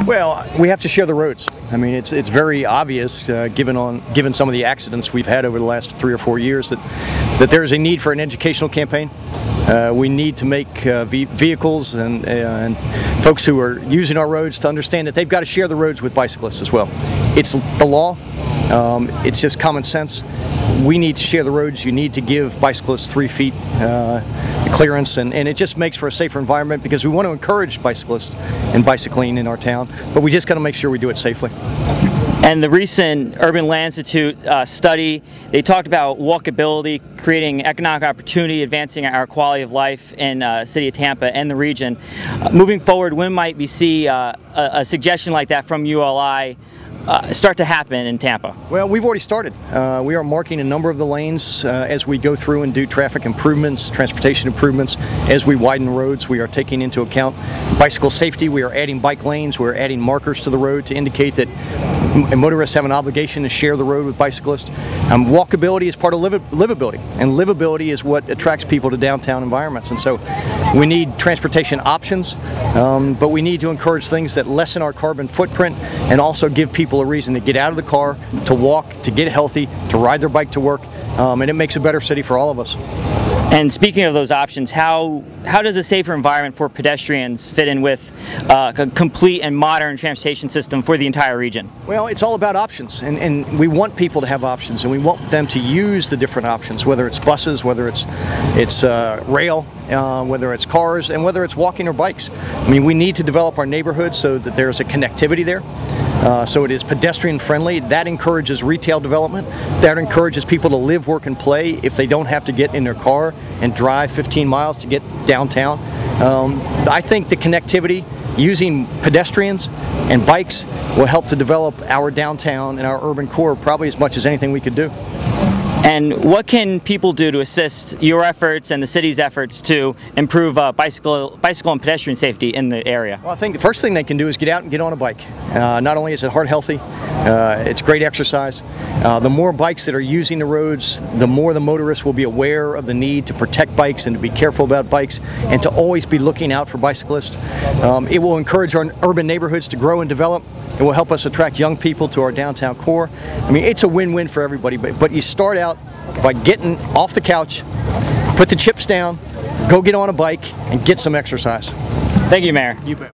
Well, we have to share the roads. I mean, it's very obvious, given some of the accidents we've had over the last 3 or 4 years, that there is a need for an educational campaign. We need to make vehicles and folks who are using our roads to understand that they've got to share the roads with bicyclists as well. It's the law. It's just common sense. We need to share the roads. You need to give bicyclists 3 feet clearance, and it just makes for a safer environment, because we want to encourage bicyclists and bicycling in our town, but we just got to make sure we do it safely. And the recent Urban Land Institute study, they talked about walkability, creating economic opportunity, advancing our quality of life in the city of Tampa and the region. Moving forward, when might we see a suggestion like that from ULI start to happen in Tampa? Well, we've already started. We are marking a number of the lanes as we go through and do traffic improvements, transportation improvements. As we widen roads, we are taking into account bicycle safety. We are adding bike lanes. We're adding markers to the road to indicate that motorists have an obligation to share the road with bicyclists. Walkability is part of livability, and livability is what attracts people to downtown environments. And so we need transportation options, but we need to encourage things that lessen our carbon footprint and also give people a reason to get out of the car, to walk, to get healthy, to ride their bike to work, and it makes a better city for all of us. And speaking of those options, how does a safer environment for pedestrians fit in with a complete and modern transportation system for the entire region? Well, it's all about options, and we want people to have options, and we want them to use the different options, whether it's buses, whether it's rail, whether it's cars, and whether it's walking or bikes. I mean, we need to develop our neighborhoods so that there's a connectivity there. So it is pedestrian friendly. That encourages retail development. That encourages people to live, work, and play if they don't have to get in their car and drive 15 miles to get downtown. I think the connectivity using pedestrians and bikes will help to develop our downtown and our urban core probably as much as anything we could do. And what can people do to assist your efforts and the city's efforts to improve bicycle and pedestrian safety in the area? Well, I think the first thing they can do is get out and get on a bike. Not only is it heart healthy, it's great exercise. The more bikes that are using the roads, the more the motorists will be aware of the need to protect bikes and to be careful about bikes and to always be looking out for bicyclists. It will encourage our urban neighborhoods to grow and develop. It will help us attract young people to our downtown core. I mean, it's a win-win for everybody, but you start out by getting off the couch, put the chips down, go get on a bike, and get some exercise. Thank you, Mayor. You bet.